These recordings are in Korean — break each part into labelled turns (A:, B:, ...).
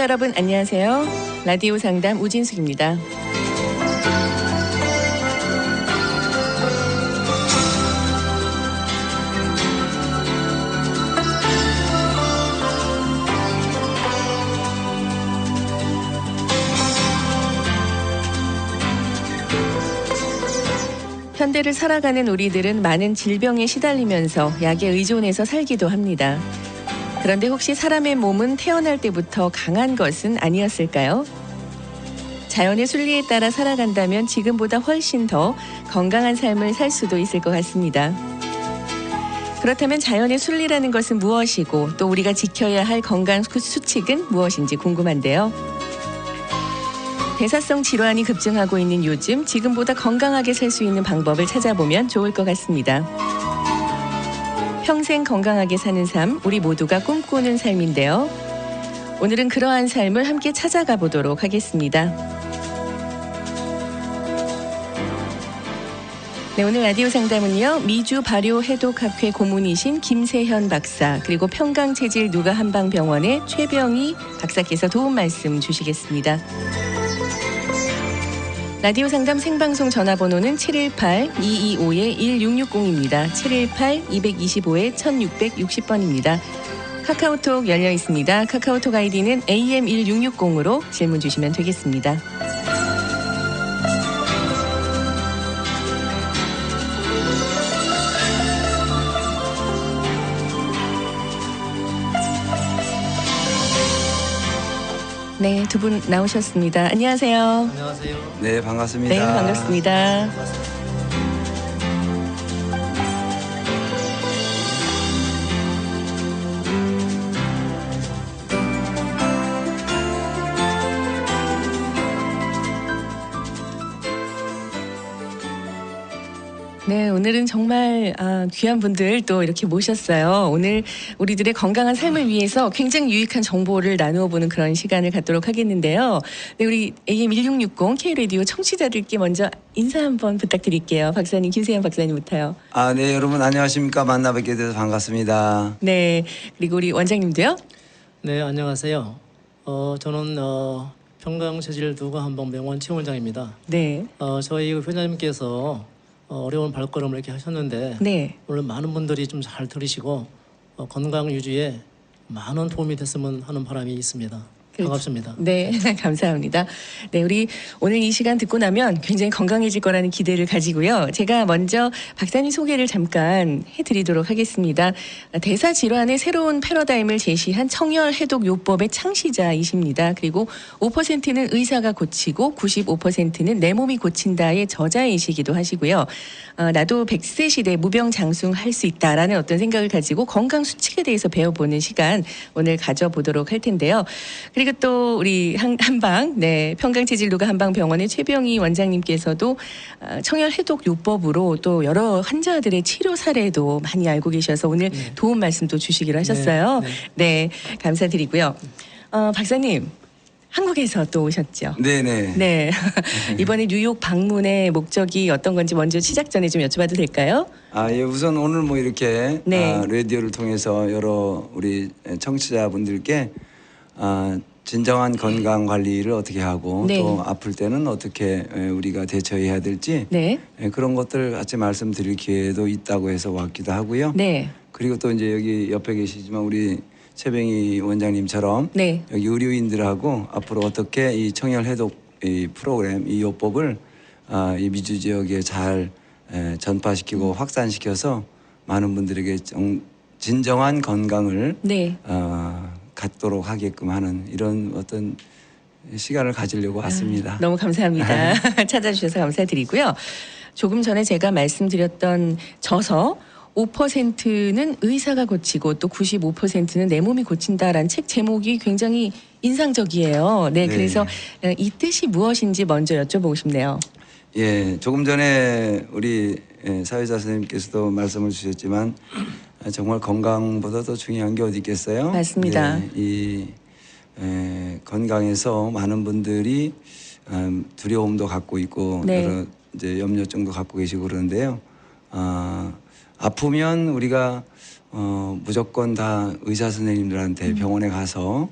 A: 청취자 여러분 안녕하세요. 라디오 상담 우진숙입니다. 현대를 살아가는 우리들은 많은 질병에 시달리면서 약에 의존해서 살기도 합니다. 그런데 혹시 사람의 몸은 태어날 때부터 강한 것은 아니었을까요? 자연의 순리에 따라 살아간다면 지금보다 훨씬 더 건강한 삶을 살 수도 있을 것 같습니다. 그렇다면 자연의 순리라는 것은 무엇이고 또 우리가 지켜야 할 건강 수칙은 무엇인지 궁금한데요. 대사성 질환이 급증하고 있는 요즘 지금보다 건강하게 살 수 있는 방법을 찾아보면 좋을 것 같습니다. 평생 건강하게 사는 삶, 우리 모두가 꿈꾸는 삶인데요. 오늘은 그러한 삶을 함께 찾아가 보도록 하겠습니다. 네, 오늘 라디오 상담은요. 미주 발효 해독학회 고문이신 김세현 박사 그리고 평강체질 누가한방병원의 최병희 박사께서 도움 말씀 주시겠습니다. 라디오 상담 생방송 전화번호는 718-225-1660입니다. 718-225-1660번입니다. 카카오톡 열려 있습니다. 카카오톡 아이디는 AM1660으로 질문 주시면 되겠습니다. 네, 두 분 나오셨습니다. 안녕하세요.
B: 안녕하세요.
C: 네, 반갑습니다.
A: 네, 반갑습니다. 네, 오늘은 정말 귀한 분들 또 이렇게 모셨어요. 오늘 우리들의 건강한 삶을 위해서 굉장히 유익한 정보를 나누어 보는 그런 시간을 갖도록 하겠는데요. 네, 우리 AM1660 K라디오 청취자들께 먼저 인사 한번 부탁드릴게요. 박사님, 김세현 박사님부터요.
C: 네, 여러분 안녕하십니까? 만나 뵙게 돼서 반갑습니다.
A: 네, 그리고 우리 원장님도요.
B: 네, 안녕하세요. 저는 평강체질 누가한방병원 최원장입니다.
A: 네.
B: 저희 회장님께서 어려운 발걸음을 이렇게 하셨는데
A: 네.
B: 오늘 많은 분들이 좀 잘 들으시고 건강 유지에 많은 도움이 됐으면 하는 바람이 있습니다. 반갑습니다.
A: 네, 감사합니다. 네, 우리 오늘 이 시간 듣고 나면 굉장히 건강해질 거라는 기대를 가지고요. 제가 먼저 박사님 소개를 잠깐 해드리도록 하겠습니다. 대사 질환의 새로운 패러다임을 제시한 청열 해독 요법의 창시자이십니다. 그리고 5%는 의사가 고치고 95%는 내 몸이 고친다의 저자이시기도 하시고요. 나도 100세 시대 무병장수할 수 있다라는 어떤 생각을 가지고 건강 수칙에 대해서 배워보는 시간 오늘 가져보도록 할 텐데요. 그리고 또 우리 한방 평강체질 누가한방병원의 최병희 원장님께서도 청열 해독 요법으로 또 여러 환자들의 치료 사례도 많이 알고 계셔서 오늘 도움 말씀도 주시기로 하셨어요. 네, 감사드리고요. 박사님. 한국에서 또 오셨죠?
C: 네네.
A: 네. 이번에 뉴욕 방문의 목적이 어떤 건지 먼저 시작 전에 좀 여쭤봐도 될까요?
C: 예, 우선 오늘 뭐 이렇게
A: 네.
C: 라디오를 통해서 여러 우리 청취자분들께 진정한 건강 관리를 어떻게 하고
A: 네.
C: 또 아플 때는 어떻게 우리가 대처해야 될지
A: 네.
C: 그런 것들 같이 말씀드릴 기회도 있다고 해서 왔기도 하고요.
A: 네.
C: 그리고 또 이제 여기 옆에 계시지만 우리 최병희 원장님처럼
A: 네.
C: 여기 의료인들하고 앞으로 어떻게 이 청열 해독 이 프로그램 이 요법을 이 미주 지역에 잘 전파시키고 확산시켜서 많은 분들에게 진정한 건강을
A: 네.
C: 갖도록 하게끔 하는 이런 어떤 시간을 가지려고 왔습니다.
A: 너무 감사합니다. 찾아주셔서 감사드리고요. 조금 전에 제가 말씀드렸던 저서 5%는 의사가 고치고 또 95%는 내 몸이 고친다라는 책 제목이 굉장히 인상적이에요. 네,
C: 네.
A: 그래서 이 뜻이 무엇인지 먼저 여쭤보고 싶네요.
C: 예, 조금 전에 우리 사회자 선생님께서도 말씀을 주셨지만 정말 건강보다 더 중요한 게 어디 있겠어요?
A: 맞습니다.
C: 네, 이 건강에서 많은 분들이 두려움도 갖고 있고
A: 네.
C: 여러 이제 염려증도 갖고 계시고 그러는데요. 아프면 우리가 무조건 다 의사 선생님들한테 병원에 가서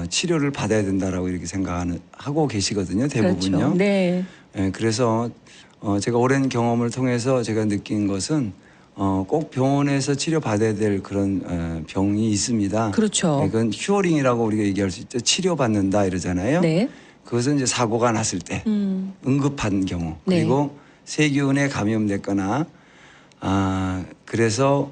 C: 치료를 받아야 된다라고 이렇게 하고 계시거든요. 대부분요.
A: 그렇죠. 네.
C: 예, 그래서 제가 오랜 경험을 통해서 제가 느낀 것은 꼭 병원에서 치료 받아야 될 그런 병이 있습니다.
A: 그렇죠.
C: 예, 그건 큐어링이라고 우리가 얘기할 수 있죠. 치료받는다 이러잖아요.
A: 네.
C: 그것은 이제 사고가 났을 때 응급한 경우 그리고 세균에 감염됐거나 그래서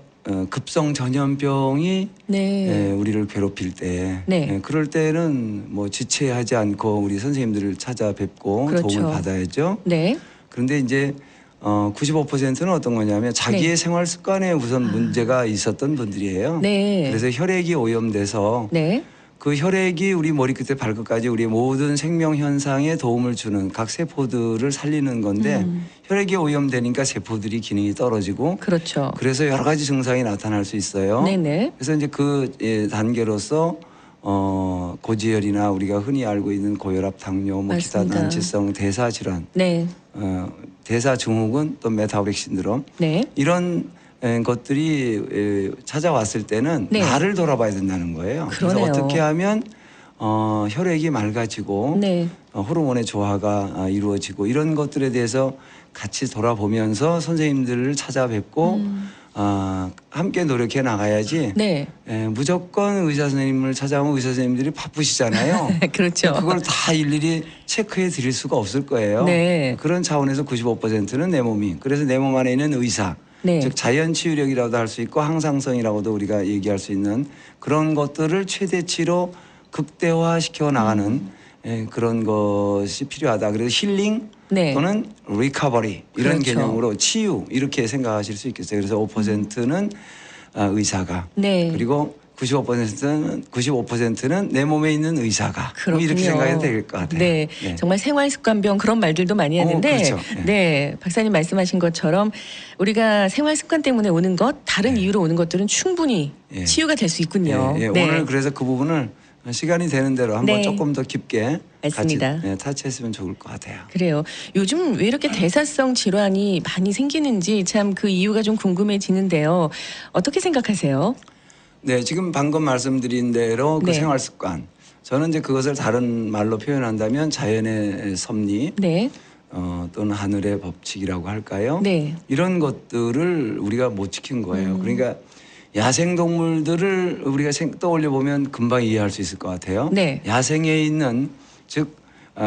C: 급성 전염병이
A: 네.
C: 우리를 괴롭힐 때
A: 네.
C: 그럴 때는 뭐 지체하지 않고 우리 선생님들을 찾아뵙고
A: 그렇죠.
C: 도움을 받아야죠.
A: 네.
C: 그런데 이제 95%는 어떤 거냐면 자기의 생활 습관에 우선 문제가 있었던 분들이에요.
A: 네.
C: 그래서 혈액이 오염돼서
A: 네.
C: 그 혈액이 우리 머리끝에 발끝까지 우리 모든 생명 현상에 도움을 주는 각 세포들을 살리는 건데 혈액이 오염되니까 세포들이 기능이 떨어지고
A: 그렇죠.
C: 그래서 여러 가지 증상이 나타날 수 있어요.
A: 네네.
C: 그래서 이제 그 단계로서 고지혈이나 우리가 흔히 알고 있는 고혈압, 당뇨, 뭐 기타
A: 맞습니다.
C: 난치성 대사 질환,
A: 네.
C: 대사 증후군 또 메타보릭 신드롬
A: 네.
C: 이런 것들이 찾아왔을 때는
A: 네.
C: 나를 돌아봐야 된다는 거예요.
A: 그러네요.
C: 그래서 어떻게 하면 혈액이 맑아지고
A: 네.
C: 호르몬의 조화가 이루어지고 이런 것들에 대해서 같이 돌아보면서 선생님들을 찾아뵙고 함께 노력해 나가야지.
A: 네.
C: 무조건 의사 선생님을 찾아오면 의사 선생님들이 바쁘시잖아요.
A: 그렇죠.
C: 그걸 다 일일이 체크해 드릴 수가 없을 거예요.
A: 네.
C: 그런 차원에서 95%는 내 몸이. 그래서 내 몸 안에 있는 의사,
A: 네.
C: 즉 자연 치유력이라고도 할 수 있고 항상성이라고도 우리가 얘기할 수 있는 그런 것들을 최대치로 극대화시켜 나가는 그런 것이 필요하다. 그래서 힐링
A: 네.
C: 또는 리커버리 이런
A: 그렇죠.
C: 개념으로 치유 이렇게 생각하실 수 있겠어요. 그래서 5%는 의사가
A: 네.
C: 그리고 95%는 내 몸에 있는 의사가
A: 그렇군요.
C: 이렇게 생각해도 될 것 같아요.
A: 네. 정말 생활 습관병 그런 말들도 많이 하는데
C: 그렇죠.
A: 네. 박사님 말씀하신 것처럼 우리가 생활 습관 때문에 오는 것 다른 이유로 오는 것들은 충분히
C: 예.
A: 치유가 될 수 있군요.
C: 예, 예.
A: 네.
C: 오늘 그래서 그 부분을 시간이 되는 대로 한번
A: 네.
C: 조금 더 깊게
A: 맞습니다.
C: 같이 타치했으면 좋을 것 같아요.
A: 그래요. 요즘 왜 이렇게 대사성 질환이 많이 생기는지 참 그 이유가 좀 궁금해지는데요. 어떻게 생각하세요?
C: 네, 지금 방금 말씀드린 대로 그
A: 네.
C: 생활 습관. 저는 이제 그것을 다른 말로 표현한다면 자연의 섭리
A: 네.
C: 또는 하늘의 법칙이라고 할까요?
A: 네.
C: 이런 것들을 우리가 못 지킨 거예요. 그러니까 야생 동물들을 우리가 떠올려 보면 금방 이해할 수 있을 것 같아요.
A: 네.
C: 야생에 있는 즉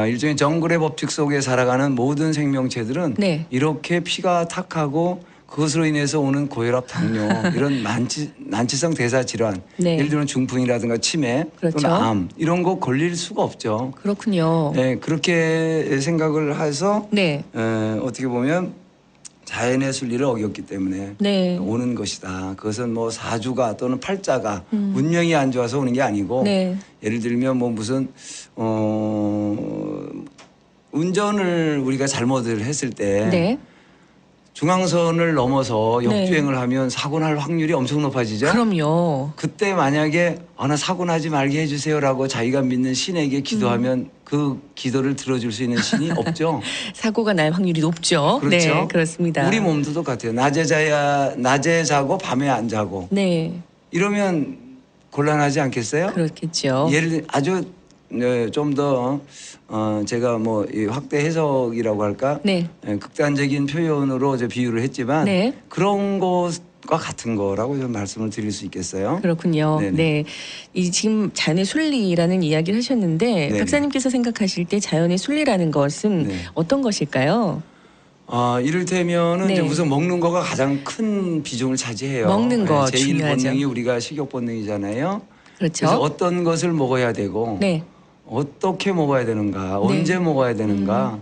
C: 일종의 정글의 법칙 속에 살아가는 모든 생명체들은
A: 네.
C: 이렇게 피가 탁하고 그것으로 인해서 오는 고혈압, 당뇨 이런 난치성 대사 질환,
A: 네.
C: 예를 들면 중풍이라든가 치매
A: 그렇죠.
C: 또는 암 이런 거 걸릴 수가 없죠.
A: 그렇군요.
C: 네, 그렇게 생각을 해서
A: 네.
C: 어떻게 보면 자연의 순리를 어겼기 때문에
A: 네.
C: 오는 것이다. 그것은 뭐 사주가 또는 팔자가 운명이 안 좋아서 오는 게 아니고
A: 네.
C: 예를 들면 뭐 무슨 운전을 우리가 잘못을 했을 때
A: 네.
C: 중앙선을 넘어서
A: 네.
C: 역주행을 하면 사고 날 확률이 엄청 높아지죠.
A: 그럼요.
C: 그때 만약에 나 사고 나지 말게 해주세요라고 자기가 믿는 신에게 기도하면 그 기도를 들어줄 수 있는 신이 없죠.
A: 사고가 날 확률이 높죠.
C: 그렇죠.
A: 네, 그렇습니다.
C: 우리 몸도 똑같아요. 낮에 자고 밤에 안 자고
A: 네,
C: 이러면 곤란하지 않겠어요?
A: 그렇겠죠.
C: 예를 아주 좀 더 제가 뭐 이 확대 해석이라고 할까?
A: 네,
C: 극단적인 표현으로 이제 비유를 했지만
A: 네.
C: 그런 것과 같은 거라고 좀 말씀을 드릴 수 있겠어요.
A: 그렇군요.
C: 네네.
A: 네, 이 지금 자연의 순리라는 이야기를 하셨는데
C: 네네.
A: 박사님께서 생각하실 때 자연의 순리라는 것은
C: 네.
A: 어떤 것일까요?
C: 이를테면은
A: 네.
C: 이제 우선 먹는 거가 가장 큰 비중을 차지해요.
A: 먹는 거
C: 제1
A: 중요하죠.
C: 본능이 우리가 식욕 본능이잖아요.
A: 그렇죠.
C: 그래서 어떤 것을 먹어야 되고
A: 네,
C: 어떻게 먹어야 되는가, 언제 먹어야 되는가,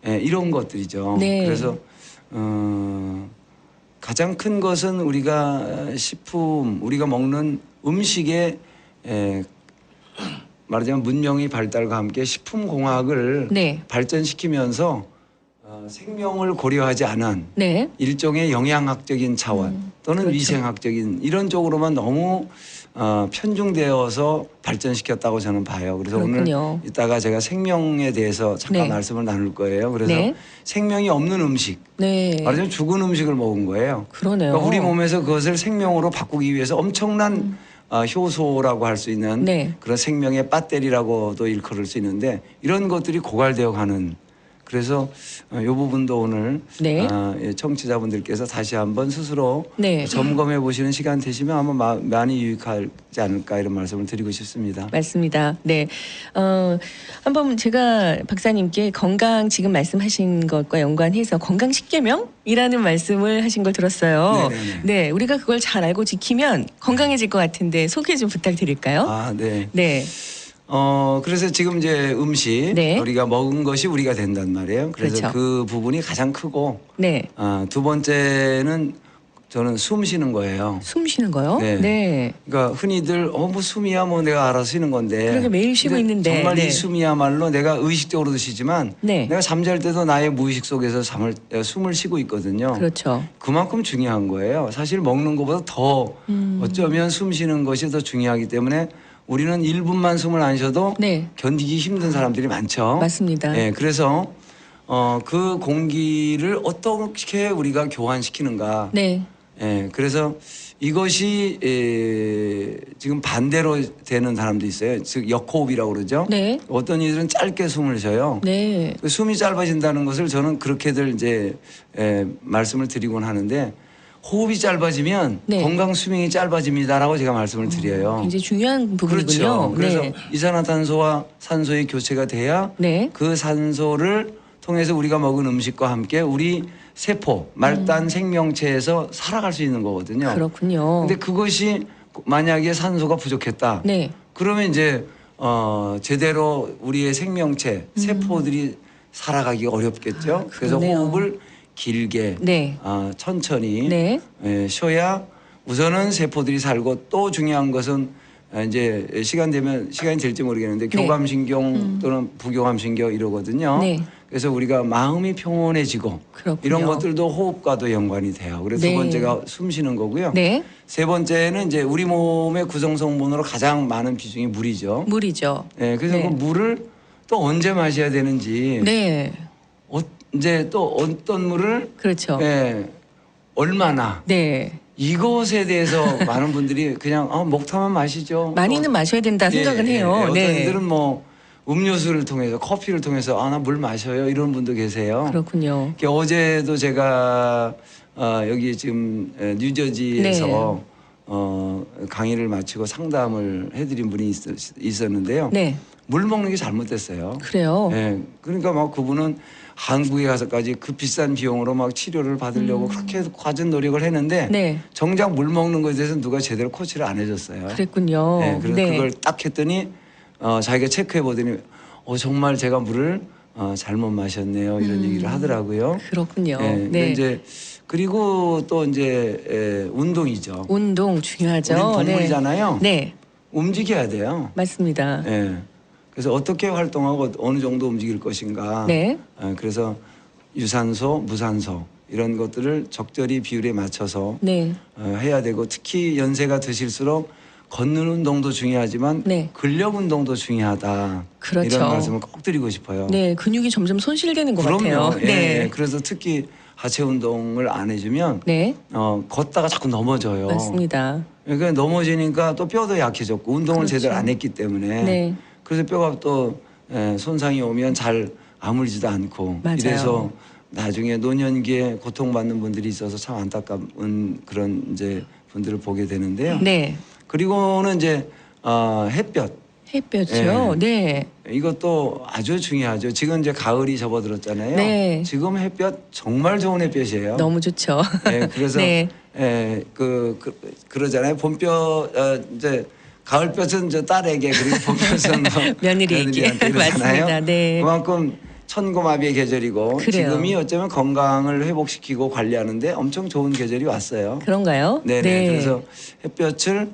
C: 이런 것들이죠.
A: 네.
C: 그래서 가장 큰 것은 우리가 식품, 우리가 먹는 음식에 말하자면 문명의 발달과 함께 식품공학을
A: 네,
C: 발전시키면서 생명을 고려하지 않은
A: 네,
C: 일종의 영양학적인 차원 또는
A: 그렇죠.
C: 위생학적인 이런 쪽으로만 너무 편중되어서 발전시켰다고 저는 봐요. 그래서
A: 그렇군요.
C: 오늘 이따가 제가 생명에 대해서 잠깐
A: 네.
C: 말씀을 나눌 거예요. 그래서
A: 네.
C: 생명이 없는 음식,
A: 네.
C: 말하자면 죽은 음식을 먹은 거예요.
A: 그러네요.
C: 그러니까 우리 몸에서 그것을 생명으로 바꾸기 위해서 엄청난 효소라고 할 수 있는
A: 네.
C: 그런 생명의 배터리라고도 일컬을 수 있는데 이런 것들이 고갈되어 가는 그래서 이 부분도 오늘
A: 네.
C: 청취자분들께서 다시 한번 스스로
A: 네.
C: 점검해 보시는 시간 되시면 아마 많이 유익하지 않을까 이런 말씀을 드리고 싶습니다.
A: 맞습니다. 네. 한번 제가 박사님께 건강 지금 말씀하신 것과 연관해서 건강 10계명이라는 말씀을 하신 걸 들었어요.
C: 네네네.
A: 네. 우리가 그걸 잘 알고 지키면 건강해질 것 같은데 소개 좀 부탁드릴까요?
C: 아, 네.
A: 네.
C: 그래서 지금 이제 음식
A: 네.
C: 우리가 먹은 것이 우리가 된단 말이에요. 그래서
A: 그렇죠.
C: 그 부분이 가장 크고
A: 네.
C: 두 번째는 저는 숨 쉬는 거예요.
A: 숨 쉬는 거요?
C: 네.
A: 네.
C: 그러니까 흔히들 뭐 숨이야 뭐 내가 알아서 쉬는 건데
A: 그러게 매일 쉬고
C: 근데
A: 있는데.
C: 정말
A: 네.
C: 이 숨이야말로 내가 의식적으로도 쉬지만
A: 네.
C: 내가 잠잘 때도 나의 무의식 속에서 숨을 쉬고 있거든요.
A: 그렇죠.
C: 그만큼 중요한 거예요. 사실 먹는 것보다 더 어쩌면 숨 쉬는 것이 더 중요하기 때문에 우리는 1분만 숨을 안 쉬어도
A: 네.
C: 견디기 힘든 사람들이 많죠.
A: 맞습니다.
C: 예, 그래서 그 공기를 어떻게 우리가 교환시키는가.
A: 네.
C: 예, 그래서 이것이 지금 반대로 되는 사람도 있어요. 즉 역호흡이라고 그러죠.
A: 네.
C: 어떤 이들은 짧게 숨을 쉬어요.
A: 네.
C: 그 숨이 짧아진다는 것을 저는 그렇게들 이제 말씀을 드리곤 하는데 호흡이 짧아지면
A: 네.
C: 건강 수명이 짧아집니다라고 제가 말씀을 드려요.
A: 굉장히 중요한 부분이군요.
C: 그렇죠. 그래서
A: 네.
C: 이산화탄소와 산소의 교체가 돼야
A: 네.
C: 그 산소를 통해서 우리가 먹은 음식과 함께 우리 세포, 말단 생명체에서 살아갈 수 있는 거거든요.
A: 그렇군요.
C: 근데 그것이 만약에 산소가 부족했다.
A: 네.
C: 그러면 이제 제대로 우리의 생명체, 세포들이 살아가기가 어렵겠죠. 그래서
A: 그러네요.
C: 호흡을 길게
A: 네.
C: 천천히
A: 네.
C: 쉬어야 우선은 세포들이 살고 또 중요한 것은 이제 시간이 될지 모르겠는데
A: 네.
C: 교감신경 또는 부교감신경 이러거든요.
A: 네.
C: 그래서 우리가 마음이 평온해지고
A: 그렇군요.
C: 이런 것들도 호흡과도 연관이 돼요. 그래서
A: 네.
C: 두 번째가 숨 쉬는 거고요.
A: 네.
C: 세 번째는 이제 우리 몸의 구성 성분으로 가장 많은 비중이 물이죠.
A: 물이죠.
C: 예, 그래서
A: 네.
C: 그 물을 또 언제 마셔야 되는지
A: 네.
C: 이제 또 어떤 물을
A: 그렇죠.
C: 얼마나
A: 네.
C: 이것에 대해서 많은 분들이 그냥 목타만 마시죠.
A: 많이는 마셔야 된다 생각은 해요.
C: 어떤
A: 네.
C: 분들은 뭐 음료수를 통해서 커피를 통해서 나 물 마셔요 이런 분도 계세요.
A: 그렇군요.
C: 어제도 제가 여기 지금 뉴저지에서 강의를 마치고 상담을 해드린 분이 있었는데요.
A: 네.
C: 물 먹는 게 잘못됐어요.
A: 그래요.
C: 예, 그러니까 막 그분은 한국에 가서까지 그 비싼 비용으로 막 치료를 받으려고 그렇게 과전 노력을 했는데
A: 네.
C: 정작 물 먹는 것에 대해서 누가 제대로 코치를 안 해줬어요.
A: 그랬군요.
C: 예, 그래서
A: 네.
C: 그걸 딱 했더니 자기가 체크해 보더니 정말 제가 물을 잘못 마셨네요 이런 얘기를 하더라고요.
A: 그렇군요.
C: 예,
A: 네.
C: 근데 이제 그리고 또 이제 운동이죠.
A: 운동 중요하죠.
C: 우린 동물이잖아요.
A: 네.
C: 움직여야 돼요.
A: 맞습니다.
C: 예. 그래서 어떻게 활동하고 어느 정도 움직일 것인가.
A: 네.
C: 그래서 유산소, 무산소 이런 것들을 적절히 비율에 맞춰서
A: 네.
C: 해야 되고 특히 연세가 드실수록 걷는 운동도 중요하지만
A: 네.
C: 근력 운동도 중요하다.
A: 그렇죠.
C: 이런 말씀을 꼭 드리고 싶어요.
A: 네. 근육이 점점 손실되는 것
C: 그럼요.
A: 같아요.
C: 예,
A: 네.
C: 그래서 특히 하체 운동을 안 해주면
A: 네.
C: 걷다가 자꾸 넘어져요.
A: 맞습니다.
C: 그러니까 넘어지니까 또 뼈도 약해졌고 운동을
A: 그렇죠.
C: 제대로 안 했기 때문에
A: 네.
C: 그래서 뼈가 또 손상이 오면 잘 아물지도 않고
A: 맞아요.
C: 이래서 나중에 노년기에 고통받는 분들이 있어서 참 안타까운 그런 이제 분들을 보게 되는데요.
A: 네.
C: 그리고는 이제 햇볕
A: 햇볕이요. 네.
C: 이것도 아주 중요하죠. 지금 이제 가을이 접어들었잖아요.
A: 네.
C: 지금 햇볕 정말 좋은 햇볕이에요.
A: 너무 좋죠.
C: 그래서
A: 네.
C: 그러잖아요. 봄볕 이제 가을볕은 저 딸에게 그리고 봄볕은
A: 며느리에게.
C: 며느리한테 이러잖아요.
A: 맞습니다. 네.
C: 그만큼 천고마비의 계절이고
A: 그래요.
C: 지금이 어쩌면 건강을 회복시키고 관리하는데 엄청 좋은 계절이 왔어요.
A: 그런가요?
C: 네네.
A: 네.
C: 그래서 햇볕을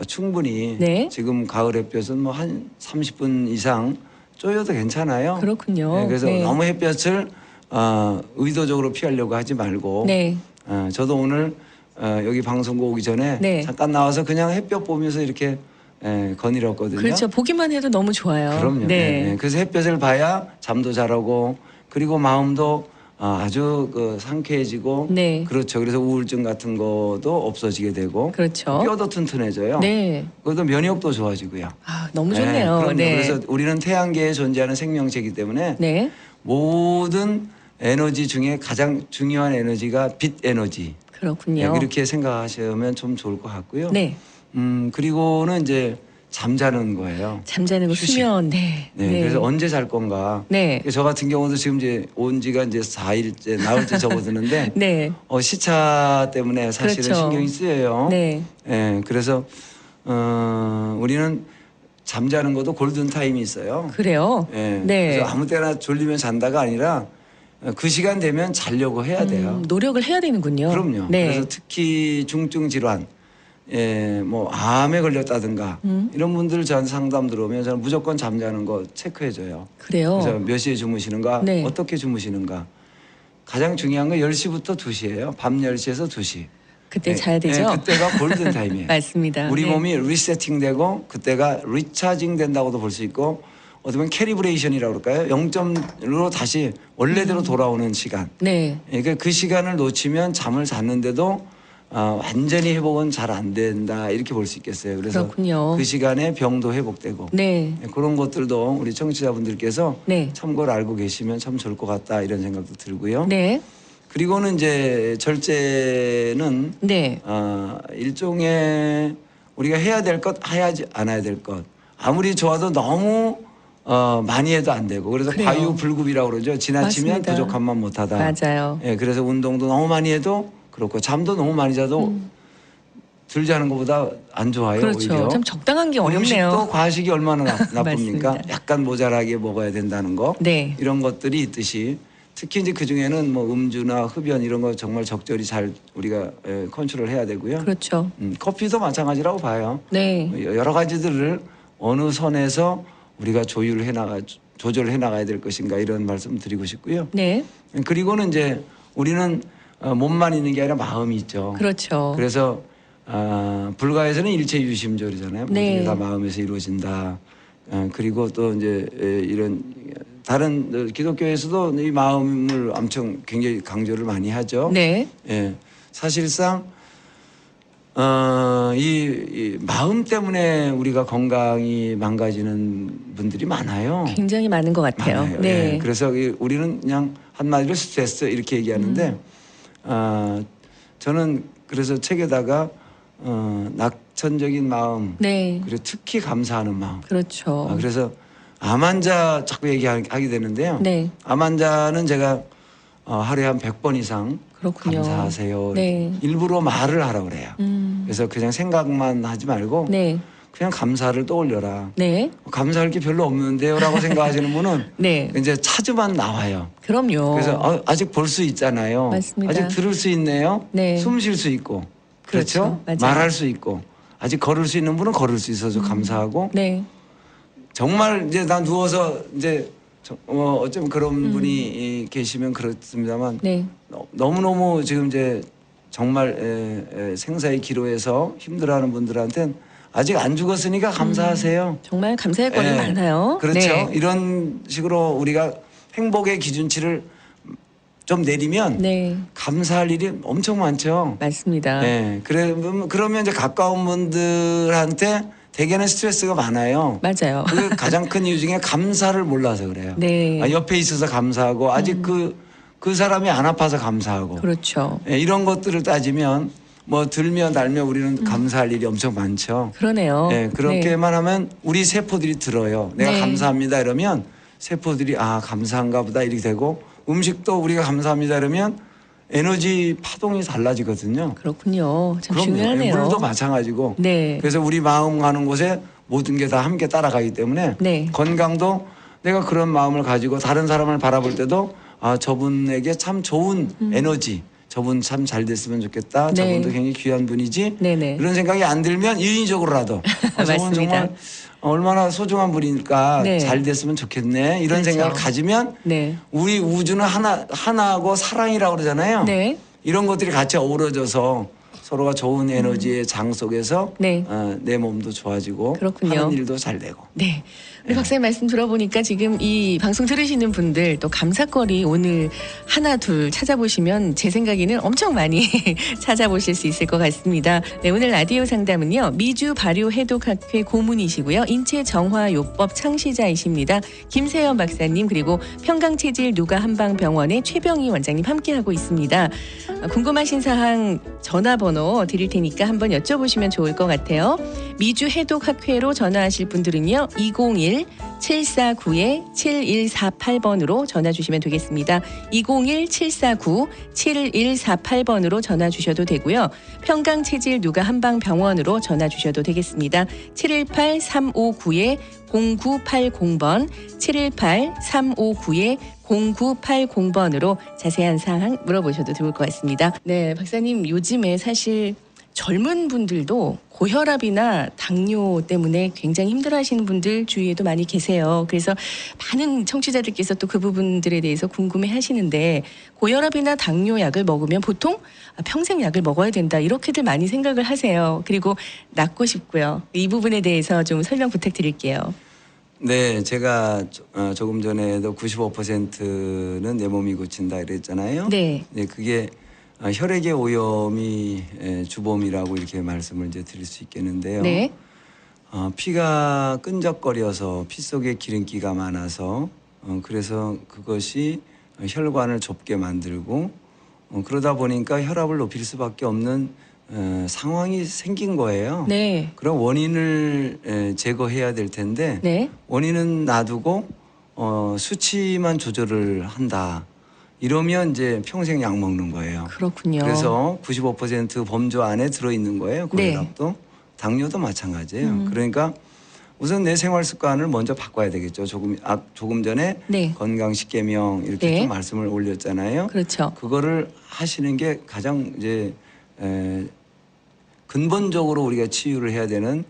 C: 충분히
A: 네.
C: 지금 가을 햇볕은 뭐 한 30분 이상 쪼여도 괜찮아요.
A: 그렇군요.
C: 그래서
A: 네.
C: 너무 햇볕을 의도적으로 피하려고 하지 말고
A: 네.
C: 저도 오늘 여기 방송국 오기 전에
A: 네.
C: 잠깐 나와서 그냥 햇볕 보면서 이렇게 거닐었거든요.
A: 그렇죠. 보기만 해도 너무 좋아요.
C: 그럼요.
A: 네.
C: 그래서 햇볕을 봐야 잠도 잘 오고 그리고 마음도 아주 그 상쾌해지고
A: 네.
C: 그렇죠. 그래서 우울증 같은 것도 없어지게 되고
A: 그렇죠.
C: 뼈도 튼튼해져요.
A: 네.
C: 그것도 면역도 좋아지고요.
A: 아, 너무 좋네요.
C: 그럼요.
A: 네.
C: 그래서 우리는 태양계에 존재하는 생명체이기 때문에
A: 네.
C: 모든 에너지 중에 가장 중요한 에너지가 빛 에너지.
A: 그렇군요.
C: 이렇게 생각하시면 좀 좋을 것 같고요.
A: 네.
C: 그리고는 이제 잠자는 거예요.
A: 잠자는 거
C: 휴식.
A: 수면. 네.
C: 네. 그래서 언제 잘 건가.
A: 네.
C: 저 같은 경우도 지금 이제 온 지가 이제 4일째, 나흘째 접어드는데
A: 네.
C: 시차 때문에 사실은
A: 그렇죠.
C: 신경이 쓰여요.
A: 네.
C: 그래서 우리는 잠자는 것도 골든 타임이 있어요.
A: 그래요? 네.
C: 그래서 아무 때나 졸리면 잔다가 아니라 그 시간 되면 자려고 해야 돼요.
A: 노력을 해야 되는군요.
C: 그럼요.
A: 네.
C: 그래서 특히 중증 질환, 뭐 암에 걸렸다든가 이런 분들 저한테 상담 들어오면 저는 무조건 잠자는 거 체크해줘요.
A: 그래요.
C: 그래서 몇 시에 주무시는가,
A: 네.
C: 어떻게 주무시는가. 가장 중요한 건 10시부터 2시예요. 밤 10시에서 2시.
A: 그때 자야 되죠?
C: 그때가 골든 타임이에요.
A: 맞습니다.
C: 우리
A: 네.
C: 몸이 리세팅되고 그때가 리차징 된다고도 볼 수 있고 어떻게 보면 캐리브레이션이라고 그럴까요? 0점으로 다시 원래대로 돌아오는 시간.
A: 네.
C: 그러니까 그 시간을 놓치면 잠을 잤는데도 완전히 회복은 잘 안 된다 이렇게 볼 수 있겠어요. 그래서
A: 그렇군요.
C: 그 시간에 병도 회복되고
A: 네.
C: 그런 것들도 우리 청취자분들께서
A: 네.
C: 참고를 알고 계시면 참 좋을 것 같다 이런 생각도 들고요.
A: 네.
C: 그리고는 이제 절제는
A: 네.
C: 일종의 우리가 해야 될 것, 해야지 않아야 될 것. 아무리 좋아도 너무 많이 해도 안 되고 그래서
A: 그래요.
C: 과유불급이라고 그러죠. 지나치면
A: 맞습니다.
C: 부족함만 못하다.
A: 맞아요.
C: 그래서 운동도 너무 많이 해도 그렇고 잠도 너무 많이 자도 덜 자는 것보다 안 좋아요.
A: 그렇죠.
C: 오히려.
A: 참 적당한 게
C: 음식도
A: 어렵네요.
C: 과식이 얼마나 나쁩니까?
A: 맞습니다.
C: 약간 모자라게 먹어야 된다는 거.
A: 네.
C: 이런 것들이 있듯이 특히 이제 그 중에는 뭐 음주나 흡연 이런 거 정말 적절히 잘 우리가 컨트롤 해야 되고요.
A: 그렇죠.
C: 커피도 마찬가지라고 봐요.
A: 네.
C: 여러 가지들을 어느 선에서 우리가 조절해 나가야 될 것인가 이런 말씀 드리고 싶고요.
A: 네.
C: 그리고는 이제 우리는 몸만 있는 게 아니라 마음이 있죠.
A: 그렇죠.
C: 그래서 불가에서는 일체 유심조리잖아요. 모든
A: 네.
C: 게 다 마음에서 이루어진다. 그리고 또 이제 이런 다른 기독교에서도 이 마음을 엄청 굉장히 강조를 많이 하죠.
A: 네.
C: 사실상 이 마음 때문에 우리가 건강이 망가지는 분들이 많아요.
A: 굉장히 많은 것 같아요.
C: 많아요.
A: 네.
C: 그래서 우리는 그냥 한마디로 스트레스 이렇게 얘기하는데 저는 그래서 책에다가 낙천적인 마음,
A: 네.
C: 그리고 특히 감사하는 마음.
A: 그렇죠.
C: 그래서 암 환자 자꾸 얘기하게 되는데요.
A: 네.
C: 암 환자는 제가 하루에 한 100번 이상
A: 그렇군요.
C: 감사하세요.
A: 네.
C: 일부러 말을 하라 그래요. 그래서 그냥 생각만 하지 말고
A: 네.
C: 그냥 감사를 떠올려라.
A: 네.
C: 감사할 게 별로 없는데요라고 생각하시는 분은
A: 네.
C: 이제 찾으면 나와요.
A: 그럼요.
C: 그래서 아직 볼 수 있잖아요.
A: 맞습니다.
C: 아직 들을 수 있네요.
A: 네.
C: 숨 쉴 수 있고. 그렇죠?
A: 맞아요.
C: 말할 수 있고. 아직 걸을 수 있는 분은 걸을 수 있어서 감사하고.
A: 네.
C: 정말 이제 나 누워서 이제 어쩌면 그런 분이 계시면 그렇습니다만
A: 네.
C: 너무너무 지금 이제 정말 생사의 기로에서 힘들어하는 분들한테는 아직 안 죽었으니까 감사하세요.
A: 정말 감사할 것이
C: 예,
A: 많아요.
C: 그렇죠.
A: 네.
C: 이런 식으로 우리가 행복의 기준치를 좀 내리면
A: 네.
C: 감사할 일이 엄청 많죠.
A: 맞습니다.
C: 그러면 이제 가까운 분들한테 대개는 스트레스가 많아요.
A: 맞아요.
C: 그 가장 큰 이유 중에 감사를 몰라서 그래요.
A: 네.
C: 옆에 있어서 감사하고 아직 그 사람이 안 아파서 감사하고
A: 그렇죠.
C: 이런 것들을 따지면 뭐 들며 날며 우리는 감사할 일이 엄청 많죠.
A: 그러네요.
C: 그렇게만 하면 우리 세포들이 들어요. 내가
A: 네.
C: 감사합니다 이러면 세포들이 감사한가 보다 이렇게 되고 음식도 우리가 감사합니다 이러면 에너지 파동이 달라지거든요.
A: 그렇군요. 참
C: 그럼요.
A: 중요하네요.
C: 물도 마찬가지고.
A: 네.
C: 그래서 우리 마음 가는 곳에 모든 게 다 함께 따라가기 때문에
A: 네.
C: 건강도 내가 그런 마음을 가지고 다른 사람을 바라볼 때도 저분에게 참 좋은 에너지, 저분 참 잘 됐으면 좋겠다.
A: 네.
C: 저분도 굉장히 귀한 분이지.
A: 네네.
C: 이런 생각이 안 들면 인위적으로라도 저분
A: 맞습니다.
C: 정말 얼마나 소중한 분이니까
A: 네.
C: 잘 됐으면 좋겠네. 이런
A: 그렇죠.
C: 생각을 가지면
A: 네.
C: 우리 우주는 하나고 사랑이라고 그러잖아요.
A: 네.
C: 이런 것들이 같이 어우러져서 서로가 좋은 에너지의 장 속에서
A: 네.
C: 내 몸도 좋아지고
A: 그렇군요.
C: 하는 일도 잘 되고.
A: 네. 우리 박사님 말씀 들어보니까 지금 이 방송 들으시는 분들 또 감사거리 오늘 하나 둘 찾아보시면 제 생각에는 엄청 많이 찾아보실 수 있을 것 같습니다. 네, 오늘 라디오 상담은요. 미주 발효해독학회 고문이시고요. 인체정화요법 창시자이십니다. 김세연 박사님 그리고 평강체질 누가한방병원의 최병희 원장님 함께하고 있습니다. 궁금하신 사항 전화번호 드릴 테니까 한번 여쭤보시면 좋을 것 같아요. 미주 해독학회로 전화하실 분들은요. 201-749-7148번으로 전화 주시면 되겠습니다. 201-749-7148번으로 전화 주셔도 되고요. 평강체질 누가한방병원으로 전화 주셔도 되겠습니다. 718-359-0980번 718-359-0980번으로 자세한 사항 물어보셔도 좋을 것 같습니다. 네, 박사님 요즘에 사실 젊은 분들도 고혈압이나 당뇨 때문에 굉장히 힘들어하시는 분들 주위에도 많이 계세요. 그래서 많은 청취자들께서 또 그 부분들에 대해서 궁금해하시는데 고혈압이나 당뇨 약을 먹으면 보통 평생 약을 먹어야 된다 이렇게들 많이 생각을 하세요. 그리고 낫고 싶고요. 이 부분에 대해서 좀 설명 부탁드릴게요.
C: 네, 제가 조금 전에도 95%는 내 몸이 고친다 이랬잖아요.
A: 네.
C: 네, 그게 혈액의 오염이 주범이라고 이렇게 말씀을 이제 드릴 수 있겠는데요.
A: 네.
C: 피가 끈적거려서 피 속에 기름기가 많아서 그래서 그것이 혈관을 좁게 만들고 그러다 보니까 혈압을 높일 수밖에 없는 상황이 생긴 거예요.
A: 네.
C: 그럼 원인을 제거해야 될 텐데
A: 네.
C: 원인은 놔두고 수치만 조절을 한다. 이러면 이제 평생 약 먹는 거예요.
A: 그렇군요.
C: 그래서 95% 범주 안에 들어있는 거예요.
A: 네.
C: 고혈압도 당뇨도 마찬가지예요. 그러니까 우선 내 생활 습관을 먼저 바꿔야 되겠죠. 조금 전에
A: 네.
C: 건강 10계명 이렇게
A: 네.
C: 또 말씀을 올렸잖아요.
A: 그렇죠.
C: 그거를 하시는 게 가장 이제 근본적으로 우리가 치유를 해야 되는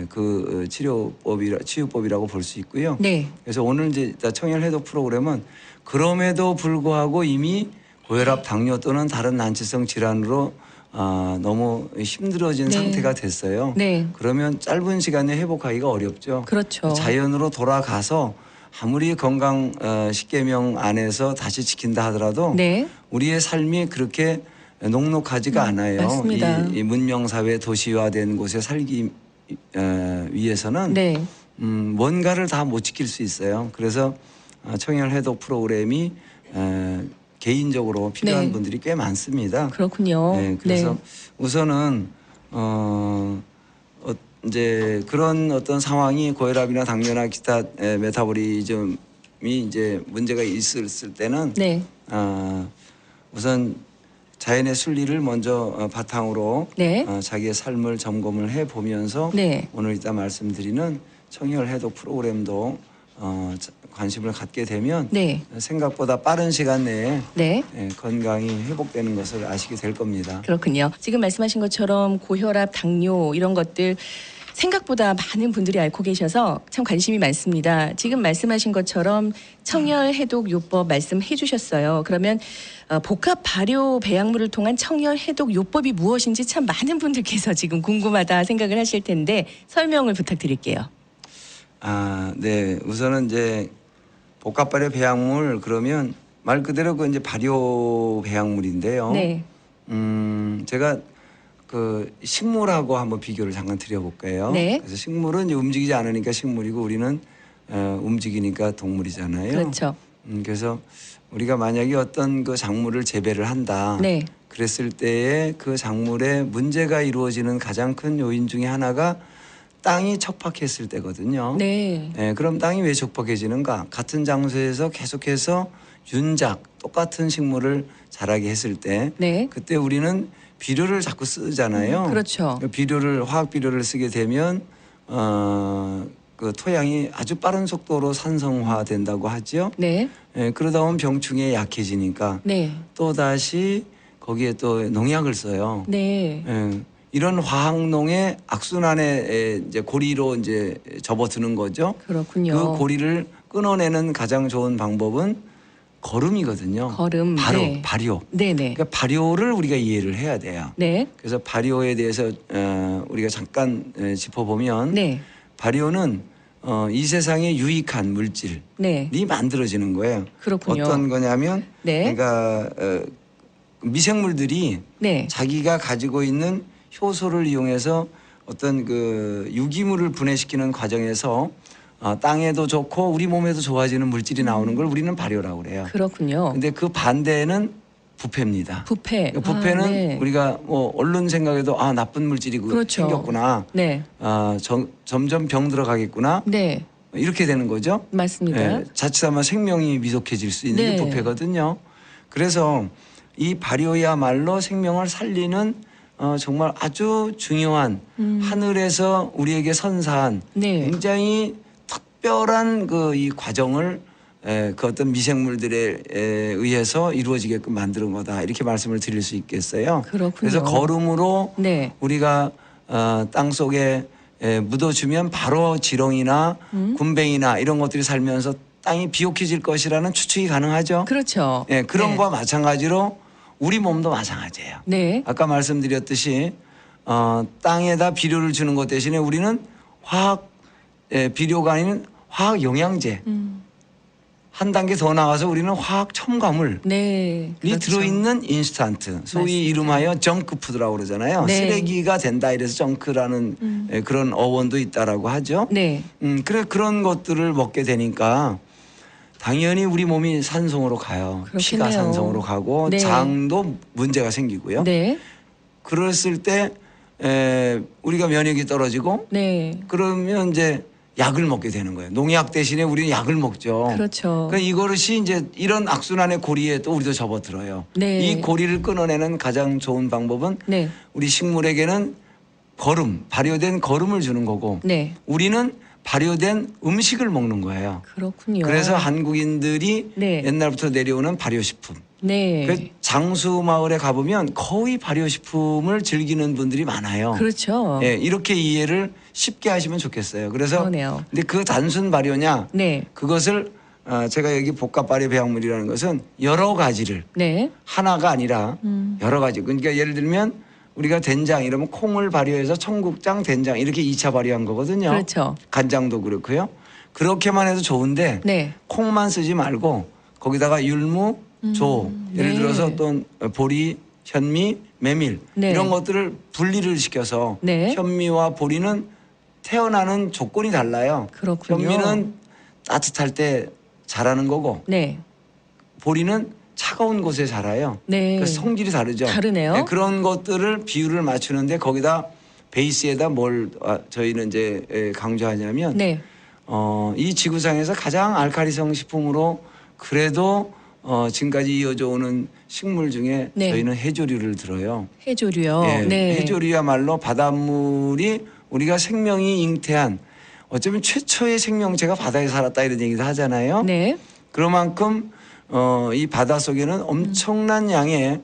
C: 그 치유법이라고 볼 수 있고요.
A: 네.
C: 그래서 오늘 이제 청열 해독 프로그램은 그럼에도 불구하고 이미 고혈압, 당뇨 또는 다른 난치성 질환으로 너무 힘들어진
A: 네.
C: 상태가 됐어요.
A: 네.
C: 그러면 짧은 시간에 회복하기가 어렵죠.
A: 그렇죠.
C: 자연으로 돌아가서 아무리 건강 10계명 안에서 다시 지킨다 하더라도
A: 네.
C: 우리의 삶이 그렇게 녹록하지가 않아요.
A: 맞습니다.
C: 이 문명사회 도시화된 곳에 살기 위해서는
A: 네.
C: 뭔가를 다 못 지킬 수 있어요. 그래서 청열 해독 프로그램이 개인적으로 필요한
A: 네.
C: 분들이 꽤 많습니다.
A: 그렇군요.
C: 네, 그래서 우선은 이제 그런 어떤 상황이 고혈압이나 당뇨나 기타 메타보리즘이 이제 문제가 있을 때는
A: 네.
C: 우선 자연의 순리를 먼저 바탕으로
A: 네.
C: 자기의 삶을 점검을 해 보면서
A: 네.
C: 오늘 이따 말씀드리는 청열 해독 프로그램도 관심을 갖게 되면
A: 네.
C: 생각보다 빠른 시간 내에
A: 네.
C: 건강이 회복되는 것을 아시게 될 겁니다.
A: 그렇군요. 지금 말씀하신 것처럼 고혈압, 당뇨 이런 것들 생각보다 많은 분들이 앓고 계셔서 참 관심이 많습니다. 지금 말씀하신 것처럼 청열 해독 요법 말씀해 주셨어요. 그러면 복합 발효 배양물을 통한 청열 해독 요법이 무엇인지 참 많은 분들께서 지금 궁금하다 생각을 하실 텐데 설명을 부탁드릴게요.
C: 네. 우선은 이제 복합 발효 배양물 그러면 말 그대로 그 이제 발효 배양물인데요.
A: 네.
C: 제가 그 식물하고 한번 비교를 잠깐 드려볼까요?
A: 네.
C: 그래서 식물은 이제 움직이지 않으니까 식물이고 우리는 움직이니까 동물이잖아요.
A: 그렇죠.
C: 그래서 우리가 만약에 어떤 그 작물을 재배를 한다.
A: 네.
C: 그랬을 때에 그 작물에 문제가 이루어지는 가장 큰 요인 중에 하나가 땅이 척박했을 때거든요.
A: 네.
C: 그럼 땅이 왜 척박해지는가? 같은 장소에서 계속해서 윤작 똑같은 식물을 자라게 했을 때
A: 네.
C: 그때 우리는 비료를 자꾸 쓰잖아요.
A: 그렇죠.
C: 비료를 화학 비료를 쓰게 되면 그 토양이 아주 빠른 속도로 산성화된다고 하죠.
A: 네.
C: 그러다 보면 병충해에 약해지니까
A: 네.
C: 또 다시 거기에 또 농약을 써요.
A: 네.
C: 이런 화학농의 악순환에 이제 고리로 이제 접어드는 거죠.
A: 그렇군요.
C: 그 고리를 끊어내는 가장 좋은 방법은 거름이거든요.
A: 거름.
C: 바로
A: 네.
C: 발효.
A: 네네.
C: 그러니까 발효를 우리가 이해를 해야 돼요.
A: 네.
C: 그래서 발효에 대해서 우리가 잠깐 짚어보면
A: 네.
C: 발효는 이 세상에 유익한 물질이
A: 네.
C: 만들어지는 거예요.
A: 그렇군요.
C: 어떤 거냐면
A: 네.
C: 그러니까 미생물들이
A: 네.
C: 자기가 가지고 있는 효소를 이용해서 어떤 그 유기물을 분해시키는 과정에서 땅에도 좋고 우리 몸에도 좋아지는 물질이 나오는 걸 우리는 발효라고 그래요.
A: 그렇군요.
C: 근데 그 반대는 부패입니다.
A: 부패.
C: 그러니까 부패는
A: 네.
C: 우리가 뭐 얼른 생각해도 나쁜 물질이
A: 그렇죠.
C: 생겼구나.
A: 네.
C: 점점 병 들어가겠구나.
A: 네.
C: 이렇게 되는 거죠.
A: 맞습니다.
C: 예, 자칫하면 생명이 미독해질 수 있는
A: 네.
C: 게 부패거든요. 그래서 이 발효야말로 생명을 살리는 정말 아주 중요한 하늘에서 우리에게 선사한
A: 네.
C: 굉장히 특별한 이 과정을 그 어떤 미생물들에 의해서 이루어지게끔 만드는 거다 이렇게 말씀을 드릴 수 있겠어요.
A: 그렇군요.
C: 그래서 거름으로
A: 네.
C: 우리가 땅 속에 묻어주면 바로 지렁이나 굼벵이나 이런 것들이 살면서 땅이 비옥해질 것이라는 추측이 가능하죠.
A: 그렇죠.
C: 예, 그런
A: 네.
C: 거와 마찬가지로 우리 몸도 마찬가지예요.
A: 네.
C: 아까 말씀드렸듯이 땅에다 비료를 주는 것 대신에 우리는 화학 비료가 아닌 화학 영양제 한 단계 더 나가서 우리는 화학 첨가물이
A: 네. 그렇죠.
C: 들어있는 인스턴트 소위
A: 맞습니다.
C: 이름하여 정크푸드라고 그러잖아요.
A: 네.
C: 쓰레기가 된다 이래서 정크라는 그런 어원도 있다라고 하죠.
A: 네.
C: 그래 그런 것들을 먹게 되니까 당연히 우리 몸이 산성으로 가요. 피가
A: 그렇겠네요.
C: 산성으로 가고
A: 네.
C: 장도 문제가 생기고요.
A: 네.
C: 그랬을 때 우리가 면역이 떨어지고
A: 네.
C: 그러면 이제 약을 먹게 되는 거예요. 농약 대신에 우리는 약을 먹죠.
A: 그렇죠.
C: 그러니까 이것이 이제 이런 악순환의 고리에 또 우리도 접어들어요.
A: 네.
C: 이 고리를 끊어내는 가장 좋은 방법은
A: 네.
C: 우리 식물에게는 거름, 발효된 거름을 주는 거고
A: 네.
C: 우리는 발효된 음식을 먹는 거예요.
A: 그렇군요.
C: 그래서 한국인들이
A: 네.
C: 옛날부터 내려오는 발효식품.
A: 네.
C: 그 장수 마을에 가보면 거의 발효식품을 즐기는 분들이 많아요.
A: 그렇죠.
C: 예, 이렇게 이해를 쉽게 하시면 좋겠어요. 그래서
A: 그러네요.
C: 근데 그 단순 발효냐?
A: 네.
C: 그것을 제가 여기 복합 발효 배양물이라는 것은 여러 가지를
A: 네.
C: 하나가 아니라 여러 가지. 그러니까 예를 들면 우리가 된장 이러면 콩을 발효해서 청국장, 된장 이렇게 2차 발효한 거거든요.
A: 그렇죠.
C: 간장도 그렇고요. 그렇게만 해도 좋은데
A: 네.
C: 콩만 쓰지 말고 거기다가 율무, 조 예를
A: 네.
C: 들어서 또 보리, 현미, 메밀
A: 네.
C: 이런 것들을 분리를 시켜서
A: 네.
C: 현미와 보리는 태어나는 조건이 달라요.
A: 그렇군요.
C: 현미는 따뜻할 때 자라는 거고
A: 네.
C: 보리는 차가운 곳에 자라요.
A: 네.
C: 그 성질이 다르죠.
A: 다르네요.
C: 네, 그런 것들을 비율을 맞추는데 거기다 베이스에다 뭘 저희는 이제 강조하냐면
A: 네.
C: 이 지구상에서 가장 알카리성 식품으로 그래도 지금까지 이어져 오는 식물 중에
A: 네.
C: 저희는 해조류를 들어요.
A: 해조류요.
C: 예,
A: 네.
C: 해조류야말로 바닷물이 우리가 생명이 잉태한 어쩌면 최초의 생명체가 바다에 살았다 이런 얘기도 하잖아요.
A: 네.
C: 그만큼 이 바다 속에는 엄청난 양의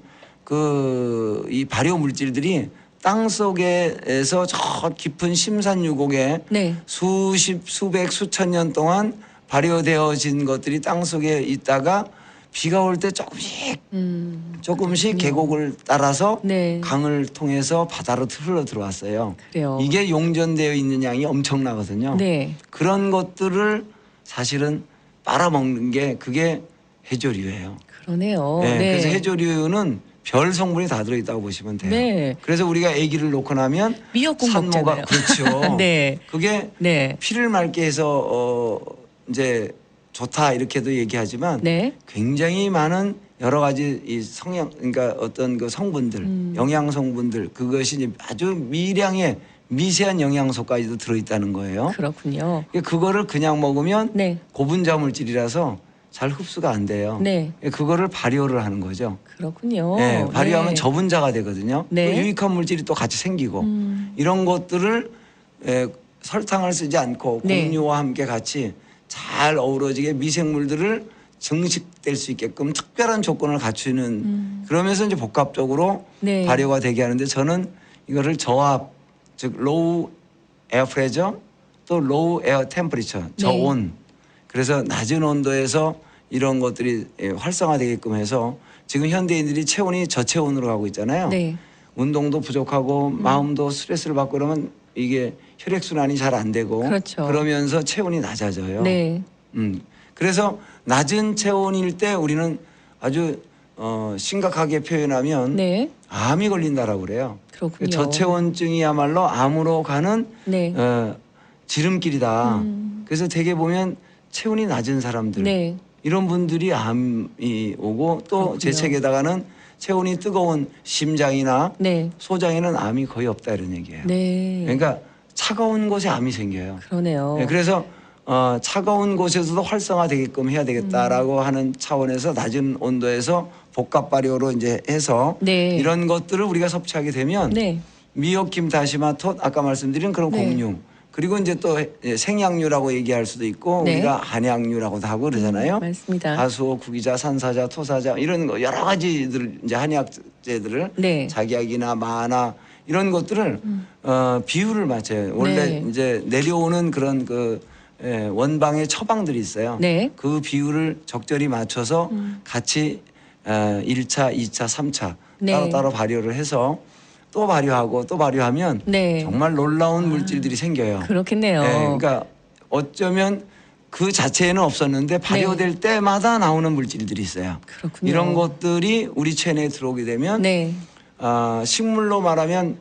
C: 이 발효 물질들이 땅 속에서 저 깊은 심산유곡에
A: 네.
C: 수백, 수천 년 동안 발효되어진 것들이 땅 속에 있다가 비가 올 때 조금씩 계곡을 따라서
A: 네.
C: 강을 통해서 바다로 흘러 들어왔어요.
A: 그래요.
C: 이게 용전되어 있는 양이 엄청나거든요.
A: 네.
C: 그런 것들을 사실은 빨아먹는 게 그게 해조류예요.
A: 그러네요.
C: 네,
A: 네.
C: 그래서 해조류는 별 성분이 다 들어있다고 보시면 돼요.
A: 네.
C: 그래서 우리가 아기를 놓고 나면
A: 미역국
C: 산모가
A: 먹잖아요.
C: 그렇죠.
A: 네.
C: 그게
A: 네.
C: 피를 맑게 해서 이제 좋다 이렇게도 얘기하지만
A: 네.
C: 굉장히 많은 여러 가지 이 성향 그러니까 어떤 그 성분들 영양 성분들 그것이 이제 아주 미량의 미세한 영양소까지도 들어있다는 거예요.
A: 그렇군요.
C: 그거를 그냥 먹으면
A: 네.
C: 고분자 물질이라서 잘 흡수가 안 돼요.
A: 네.
C: 그거를 발효를 하는 거죠.
A: 그렇군요.
C: 네, 발효하면
A: 네.
C: 저분자가 되거든요.
A: 네.
C: 그 유익한 물질이 또 같이 생기고 이런 것들을 설탕을 쓰지 않고
A: 네.
C: 공유와 함께 같이 잘 어우러지게 미생물들을 증식될 수 있게끔 특별한 조건을 갖추는 그러면서 이제 복합적으로
A: 네.
C: 발효가 되게 하는데 저는 이거를 저압 즉 low air pressure 또 low air temperature 저온 그래서 낮은 온도에서 이런 것들이 활성화되게끔 해서 지금 현대인들이 체온이 저체온으로 가고 있잖아요.
A: 네.
C: 운동도 부족하고 마음도 스트레스를 받고 그러면 이게 혈액순환이 잘 안 되고
A: 그렇죠.
C: 그러면서 체온이 낮아져요.
A: 네.
C: 그래서 낮은 체온일 때 우리는 아주 심각하게 표현하면
A: 네.
C: 암이 걸린다라고 그래요.
A: 그렇군요.
C: 저체온증이야말로 암으로 가는
A: 네.
C: 지름길이다. 그래서 대개 보면 체온이 낮은 사람들
A: 네.
C: 이런 분들이 암이 오고 또
A: 그렇군요.
C: 제 책에다가는 체온이 뜨거운 심장이나
A: 네.
C: 소장에는 암이 거의 없다 이런 얘기예요.
A: 네.
C: 그러니까 차가운 곳에 암이 생겨요.
A: 그러네요.
C: 네, 그래서 차가운 곳에서도 활성화되게끔 해야 되겠다라고 하는 차원에서 낮은 온도에서 복합 발효로 이제 해서
A: 네.
C: 이런 것들을 우리가 섭취하게 되면
A: 네.
C: 미역, 김, 다시마, 톳 아까 말씀드린 그런
A: 네.
C: 곡류 그리고 이제 또 생양류라고 얘기할 수도 있고
A: 네.
C: 우리가 한약류라고도 하고 그러잖아요.
A: 맞습니다.
C: 하수오, 구기자, 산사자, 토사자 이런 거 여러 가지들 이제 한약재들을
A: 네.
C: 작약이나 마나 이런 것들을 비율을 맞춰요. 원래
A: 네.
C: 이제 내려오는 그런 원방의 처방들이 있어요.
A: 네.
C: 그 비율을 적절히 맞춰서 같이 1차, 2차, 3차
A: 네.
C: 따로따로 발효를 해서 또 발효하고 또 발효하면
A: 네.
C: 정말 놀라운 물질들이 생겨요.
A: 그렇겠네요.
C: 그러니까 어쩌면 그 자체에는 없었는데 발효될 때마다 나오는 물질들이 있어요.
A: 그렇군요.
C: 이런 것들이 우리 체내에 들어오게 되면
A: 네.
C: 식물로 말하면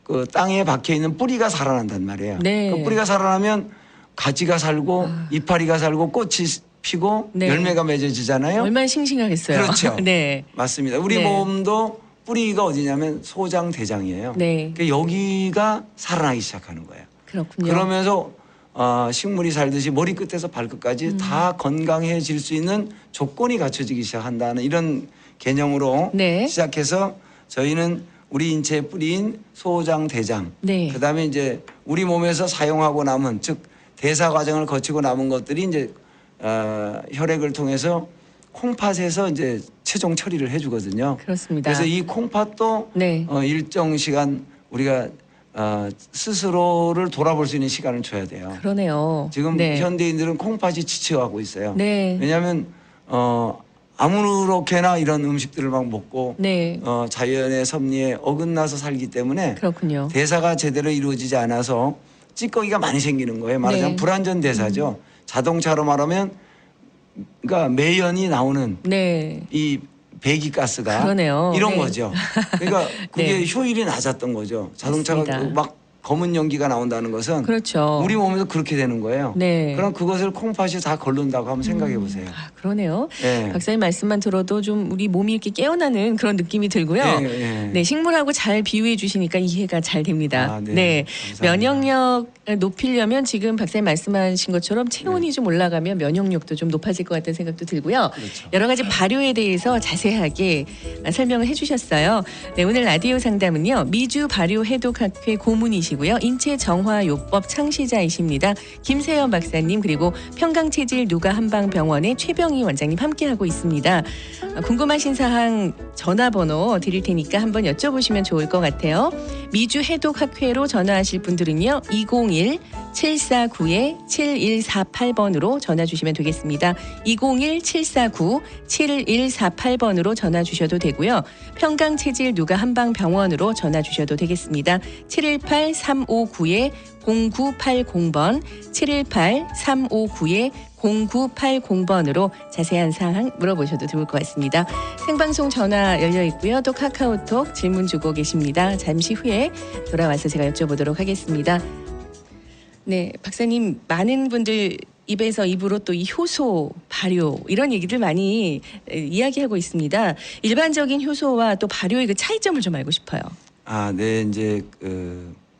C: 그 땅에 박혀 있는 뿌리가 살아난단 말이에요.
A: 네.
C: 그 뿌리가 살아나면 가지가 살고 이파리가 살고 꽃이 피고
A: 네.
C: 열매가 맺어지잖아요.
A: 얼마나 싱싱하겠어요.
C: 그렇죠.
A: 네.
C: 맞습니다. 우리
A: 네.
C: 몸도 뿌리가 어디냐면 소장 대장이에요.
A: 네.
C: 그러니까 여기가 살아나기 시작하는 거예요.
A: 그렇군요.
C: 그러면서 식물이 살듯이 머리끝에서 발끝까지 다 건강해질 수 있는 조건이 갖춰지기 시작한다는 이런 개념으로
A: 네.
C: 시작해서 저희는 우리 인체에 뿌린 소장 대장
A: 네.
C: 그다음에 이제 우리 몸에서 사용하고 남은 즉 대사 과정을 거치고 남은 것들이 이제 혈액을 통해서 콩팥에서 이제 최종 처리를 해주거든요.
A: 그렇습니다.
C: 그래서 이 콩팥도
A: 네.
C: 일정 시간 우리가 스스로를 돌아볼 수 있는 시간을 줘야 돼요.
A: 그러네요.
C: 지금
A: 네.
C: 현대인들은 콩팥이 지쳐가고 있어요.
A: 네.
C: 왜냐하면 아무렇게나 이런 음식들을 막 먹고
A: 네.
C: 자연의 섭리에 어긋나서 살기 때문에
A: 그렇군요.
C: 대사가 제대로 이루어지지 않아서 찌꺼기가 많이 생기는 거예요. 말하자면
A: 네.
C: 불완전 대사죠. 자동차로 말하면 그러니까 매연이 나오는
A: 네.
C: 이 배기가스가
A: 그러네요.
C: 이런
A: 네.
C: 거죠. 그러니까 그게
A: 네.
C: 효율이 낮았던 거죠. 자동차가
A: 맞습니다.
C: 막 검은 연기가 나온다는 것은
A: 그렇죠.
C: 우리 몸에서 그렇게 되는 거예요.
A: 네.
C: 그럼 그것을 콩팥이 다 걸른다고 한번 생각해 보세요.
A: 그러네요.
C: 네.
A: 박사님 말씀만 들어도 좀 우리 몸이 이렇게 깨어나는 그런 느낌이 들고요.
C: 예, 예.
A: 네, 식물하고 잘 비유해 주시니까 이해가 잘 됩니다.
C: 아, 네. 감사합니다.
A: 면역력 높이려면 지금 박사님 말씀하신 것처럼 체온이 좀 올라가면 면역력도 좀 높아질 것 같다는 생각도 들고요.
C: 그렇죠.
A: 여러 가지 발효에 대해서 자세하게 설명을 해주셨어요. 네, 오늘 라디오 상담은요. 미주 발효해독학회 고문이시고요. 인체정화요법 창시자이십니다. 김세연 박사님 그리고 평강체질 누가한방병원의 최병희 원장님 함께하고 있습니다. 궁금하신 사항 전화번호 드릴 테니까 한번 여쭤보시면 좋을 것 같아요. 미주 해독학회로 전화하실 분들은요. 201-749-7148번으로 전화 주시면 되겠습니다. 201-749-7148번으로 전화 주셔도 되고요. 평강체질 누가한방병원으로 전화 주셔도 되겠습니다. 718-359-0980번 718-359-0980번으로 자세한 사항 물어보셔도 좋을 것 같습니다. 생방송 전화 열려 있고요. 또 카카오톡 질문 주고 계십니다. 잠시 후에 돌아와서 제가 여쭤보도록 하겠습니다. 네, 박사님 많은 분들 입에서 입으로 또 이 효소, 발효 이런 얘기들 많이 이야기하고 있습니다. 일반적인 효소와 또 발효의 그 차이점을 좀 알고 싶어요.
C: 네, 이제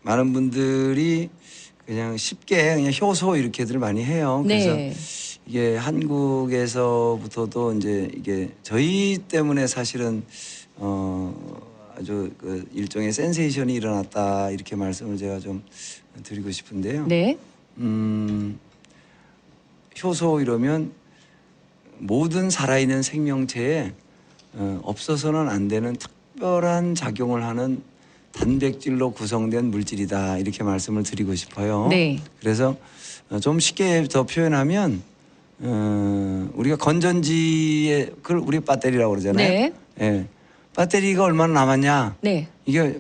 C: 많은 분들이 그냥 쉽게 그냥 효소 이렇게들 많이 해요. 그래서
A: 네.
C: 이게 한국에서부터도 이제 이게 저희 때문에 사실은 아주 그 일종의 센세이션이 일어났다 이렇게 말씀을 제가 좀 드리고 싶은데요.
A: 네.
C: 효소 이러면 모든 살아있는 생명체에 없어서는 안 되는 특별한 작용을 하는 단백질로 구성된 물질이다 이렇게 말씀을 드리고 싶어요.
A: 네.
C: 그래서 좀 쉽게 더 표현하면 우리가 건전지에 그걸 우리 배터리라고 그러잖아요.
A: 네.
C: 예. 배터리가 얼마나 남았냐?
A: 네.
C: 이게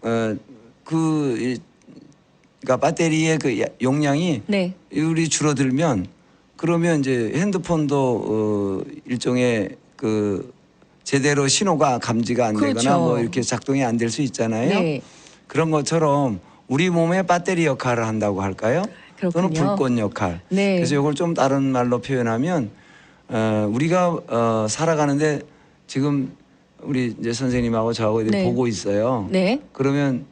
C: 그러니까 배터리의 그 용량이
A: 네.
C: 우리 줄어들면 그러면 이제 핸드폰도 일종의 그 제대로 신호가 감지가 안 되거나
A: 그렇죠.
C: 뭐 이렇게 작동이 안 될 수 있잖아요.
A: 네.
C: 그런 것처럼 우리 몸에 배터리 역할을 한다고 할까요? 또는
A: 그렇군요.
C: 불꽃 역할.
A: 네.
C: 그래서 이걸 좀 다른 말로 표현하면 우리가 살아가는데 지금 우리 이제 선생님하고 저하고 이렇게
A: 네.
C: 보고 있어요.
A: 네.
C: 그러면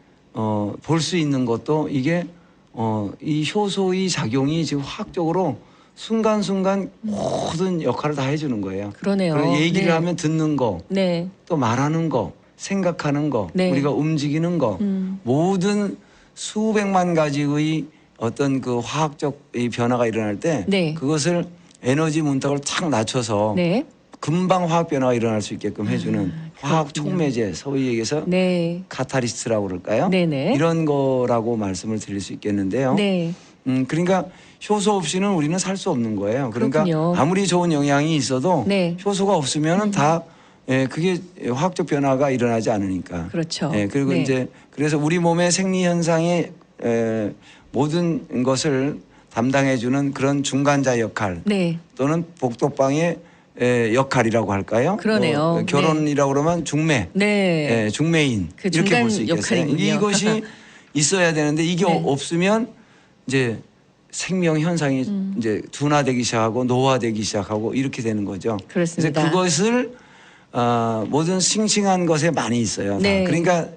C: 볼 수 있는 것도 이게 이 효소의 작용이 지금 화학적으로 순간순간 모든 역할을 다 해주는 거예요.
A: 그러네요.
C: 그래서 얘기를
A: 네.
C: 하면 듣는 거,
A: 네.
C: 또 말하는 거, 생각하는 거,
A: 네.
C: 우리가 움직이는 거, 모든 수백만 가지의 어떤 그 화학적 이 변화가 일어날 때
A: 네.
C: 그것을 에너지 문턱을 착 낮춰서
A: 네.
C: 금방 화학 변화가 일어날 수 있게끔 해주는 화학
A: 그렇군요.
C: 촉매제, 소위 얘기해서
A: 네.
C: 카타리스트라고 그럴까요?
A: 네네.
C: 이런 거라고 말씀을 드릴 수 있겠는데요.
A: 네.
C: 그러니까 효소 없이는 우리는 살 수 없는 거예요. 그러니까
A: 그렇군요.
C: 아무리 좋은 영양이 있어도
A: 네.
C: 효소가 없으면은 다 그게 화학적 변화가 일어나지 않으니까.
A: 그렇죠.
C: 그리고
A: 네.
C: 이제 그래서 우리 몸의 생리 현상의 모든 것을 담당해주는 그런 중간자 역할
A: 네.
C: 또는 복덕방의 역할이라고 할까요?
A: 그러네요.
C: 뭐 결혼이라고 그러면 중매,
A: 네.
C: 중매인
A: 그
C: 이렇게
A: 중간
C: 볼 수 있겠어요.
A: 역할이군요.
C: 이것이 있어야 되는데 이게
A: 네.
C: 없으면 이제 생명 현상이 이제 둔화되기 시작하고 노화되기 시작하고 이렇게 되는 거죠.
A: 그렇습니다.
C: 그래서 그것을 모든 싱싱한 것에 많이 있어요. 다.
A: 네.
C: 그러니까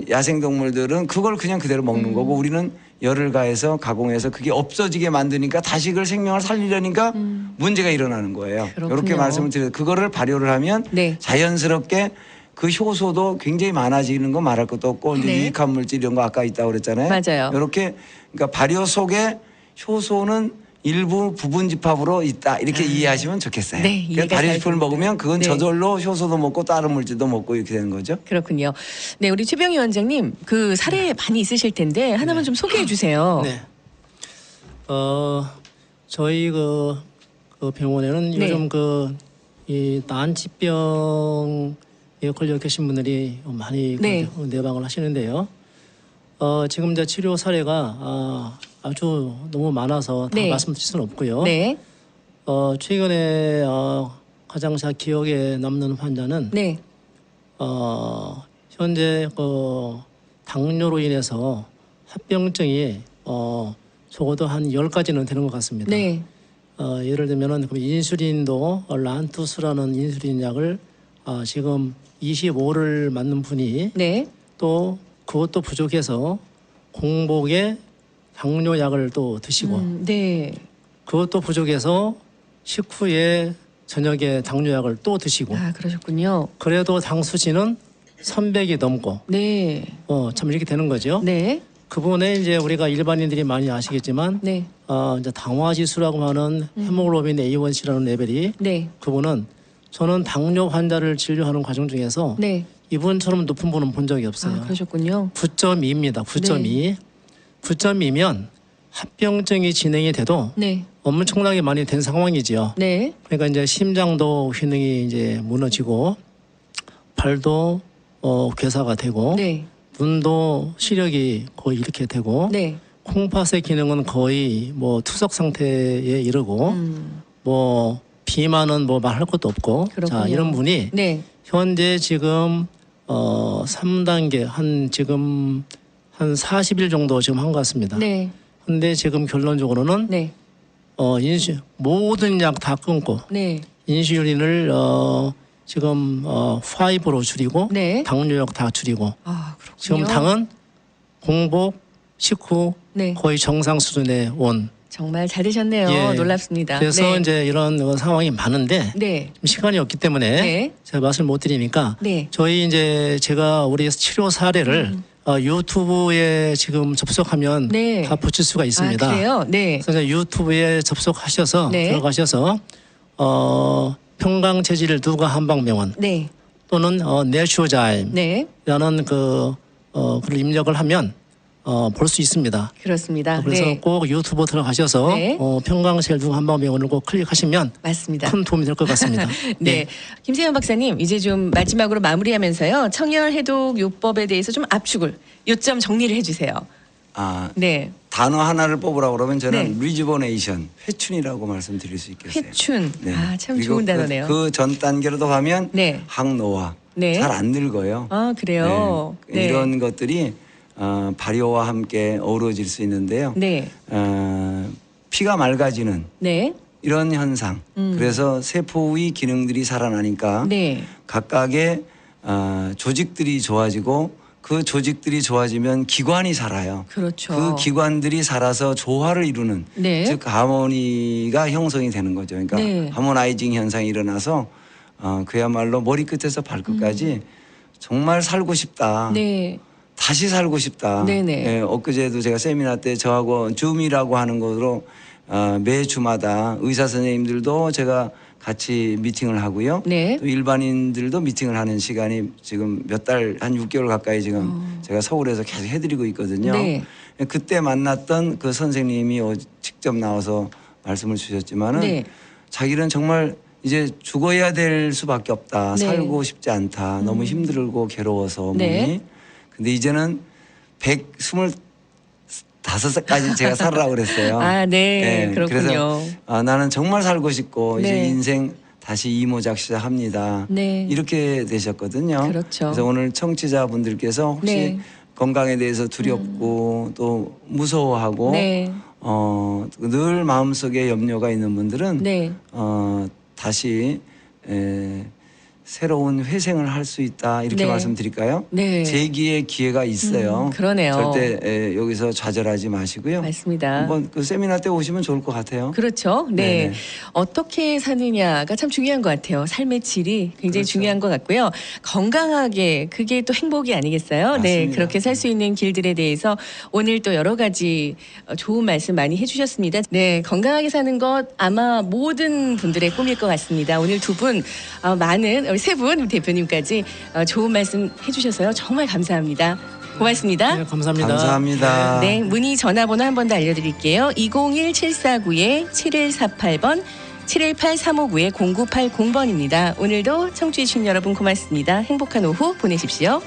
C: 야생 동물들은 그걸 그냥 그대로 먹는 거고 우리는 열을 가해서 가공해서 그게 없어지게 만드니까 다시 그걸 생명을 살리려니까 문제가 일어나는 거예요.
A: 그렇군요.
C: 이렇게 말씀을 드려요. 그거를 발효를 하면
A: 네.
C: 자연스럽게 그 효소도 굉장히 많아지는 거 말할 것도 없고 이제
A: 네.
C: 유익한 물질 이런 거 아까 있다고 그랬잖아요.
A: 맞아요.
C: 이렇게 그러니까 발효 속에 효소는 일부 부분 집합으로 있다 이렇게 이해하시면 좋겠어요.
A: 네, 이해가
C: 그러니까 발효식품을
A: 잘 됩니다.
C: 먹으면 그건
A: 네.
C: 저절로 효소도 먹고 다른 물질도 먹고 이렇게 되는 거죠.
A: 그렇군요. 네, 우리 최병희 원장님 그 사례 많이 있으실 텐데 하나만 좀 소개해 주세요.
B: 네. 저희 그 병원에는
A: 네.
B: 요즘 이 난치병에 걸려 계신 분들이 많이
A: 네.
B: 내방을 하시는데요. 지금 이제 치료 사례가 아주 너무 많아서 다
A: 네.
B: 말씀드릴 수는 없고요.
A: 네.
B: 최근에 가장 제 기억에 남는 환자는
A: 네.
B: 현재 당뇨로 인해서 합병증이 적어도 한 10가지는 되는 것 같습니다.
A: 네.
B: 예를 들면은 그 인슐린도 란투스라는 인슐린 약을 지금 25를 맞는 분이
A: 네.
B: 또 그것도 부족해서 공복에 당뇨 약을 또 드시고
A: 네.
B: 그것도 부족해서 식후에 저녁에 당뇨 약을 또 드시고
A: 아, 그러셨군요.
B: 그래도 당 수치는 300이 넘고
A: 네.
B: 참 이렇게 되는 거죠.
A: 네.
B: 그분에 이제 우리가 일반인들이 많이 아시겠지만
A: 네.
B: 이제 당화 지수라고 하는 헤모글로빈 A1C라는 레벨이
A: 네.
B: 그분은 저는 당뇨 환자를 진료하는 과정 중에서
A: 네.
B: 이분처럼 높은 분은 본 적이 없어요.
A: 아, 그러셨군요.
B: 9.2입니다. 9.2.
A: 네.
B: 9.2면 합병증이 진행이 돼도
A: 네.
B: 엄청나게 많이 된 상황이지요.
A: 네.
B: 그러니까 이제 심장도 기능이 이제 무너지고 발도 괴사가 되고
A: 네.
B: 눈도 시력이 거의 이렇게 되고
A: 네.
B: 콩팥의 기능은 거의 뭐 투석 상태에 이르고 뭐 비만은 뭐 말할 것도 없고
A: 그렇군요.
B: 자 이런 분이
A: 네.
B: 현재 지금 3단계 지금 한 40일 정도 지금 한 것 같습니다.
A: 네.
B: 근데 지금 결론적으로는
A: 네.
B: 모든 약 다 끊고
A: 네.
B: 인슐린을 지금 5로 줄이고
A: 네.
B: 당뇨약 다 줄이고
A: 아, 그렇군요.
B: 지금 당은 공복 식후
A: 네.
B: 거의 정상 수준에 온.
A: 정말 잘 되셨네요.
B: 예.
A: 놀랍습니다.
B: 그래서
A: 네.
B: 이제 이런 상황이 많은데
A: 네.
B: 좀 시간이 없기 때문에
A: 네.
B: 제가 말씀을 못 드리니까
A: 네.
B: 저희 이제 제가 우리 치료 사례를 유튜브에 지금 접속하면
A: 네.
B: 다 붙일 수가 있습니다.
A: 아, 그래요? 네.
B: 그래서 이제 유튜브에 접속하셔서
A: 네.
B: 들어가셔서 평강체질 누가 한방병원
A: 네.
B: 또는 내슈어자임이라는
A: 네.
B: 그걸 입력을 하면 볼 수 있습니다.
A: 그렇습니다.
B: 그래서
A: 네.
B: 꼭 유튜브 들어가셔서
A: 네.
B: 평강셀중 한방병원을 꼭 클릭하시면
A: 맞습니다.
B: 큰 도움이 될 것 같습니다.
A: 네. 김세현 박사님, 이제 좀 마지막으로 마무리하면서요. 청열 해독 요법에 대해서 좀 압축을 요점 정리를 해주세요.
C: 아,
A: 네.
C: 단어 하나를 뽑으라고 그러면 저는
A: 네.
C: 리주버네이션, 회춘이라고 말씀드릴 수 있겠어요.
A: 회춘.
C: 네.
A: 아, 참
C: 그리고
A: 좋은 단어네요.
C: 그 전 단계로도 가면
A: 네.
C: 항노화.
A: 네.
C: 잘 안 늙어요.
A: 아, 그래요.
C: 네. 이런 것들이 발효와 함께 어우러질 수 있는데요.
A: 네.
C: 피가 맑아지는
A: 네.
C: 이런 현상. 그래서 세포의 기능들이 살아나니까
A: 네.
C: 각각의 조직들이 좋아지고 그 조직들이 좋아지면 기관이 살아요.
A: 그렇죠.
C: 그 기관들이 살아서 조화를 이루는
A: 네.
C: 즉 하모니가 형성이 되는 거죠. 그러니까
A: 네.
C: 하모나이징 현상이 일어나서 그야말로 머리끝에서 발끝까지 정말 살고 싶다.
A: 네.
C: 다시 살고 싶다.
A: 네네.
C: 예, 엊그제도 제가 세미나 때 저하고 줌이라고 하는 것으로 매 주마다 의사 선생님들도 제가 같이 미팅을 하고요.
A: 네.
C: 또 일반인들도 미팅을 하는 시간이 지금 몇 달, 한 6개월 가까이 지금 제가 서울에서 계속 해드리고 있거든요.
A: 네.
C: 그때 만났던 그 선생님이 직접 나와서 말씀을 주셨지만은
A: 네.
C: 자기는 정말 이제 죽어야 될 수밖에 없다.
A: 네.
C: 살고 싶지 않다. 너무 힘들고 괴로워서 몸이.
A: 네.
C: 근데 이제는 125살까지 제가 살으라고 그랬어요.
A: 아, 네. 그렇군요.
C: 그래서 나는 정말 살고 싶고 이제
A: 네.
C: 인생 다시 이모작 시작합니다.
A: 네.
C: 이렇게 되셨거든요.
A: 그렇죠.
C: 그래서 오늘 청취자분들께서 혹시
A: 네.
C: 건강에 대해서 두렵고 또 무서워하고
A: 네.
C: 늘 마음속에 염려가 있는 분들은
A: 네.
C: 다시 새로운 회생을 할 수 있다 이렇게
A: 네.
C: 말씀드릴까요?
A: 네.
C: 재기의 기회가 있어요.
A: 그러네요.
C: 절대 여기서 좌절하지 마시고요.
A: 맞습니다.
C: 한번 그 세미나 때 오시면 좋을 것 같아요.
A: 그렇죠. 네.
C: 네네.
A: 어떻게 사느냐가 참 중요한 것 같아요. 삶의 질이 굉장히
C: 그렇죠.
A: 중요한 것 같고요. 건강하게 그게 또 행복이 아니겠어요? 네.
C: 맞습니다.
A: 그렇게 살 수 있는 길들에 대해서 오늘 또 여러 가지 좋은 말씀 많이 해주셨습니다. 네. 건강하게 사는 것 아마 모든 분들의 꿈일 것 같습니다. 오늘 두 분 많은 우리 세 분 대표님까지 좋은 말씀 해주셔서요. 정말 감사합니다. 고맙습니다.
B: 네, 감사합니다.
C: 감사합니다.
A: 네, 문의 전화번호 한 번 더 알려드릴게요. 201-749-7148번, 718-359-0980번입니다. 오늘도 청취해주신 여러분 고맙습니다. 행복한 오후 보내십시오.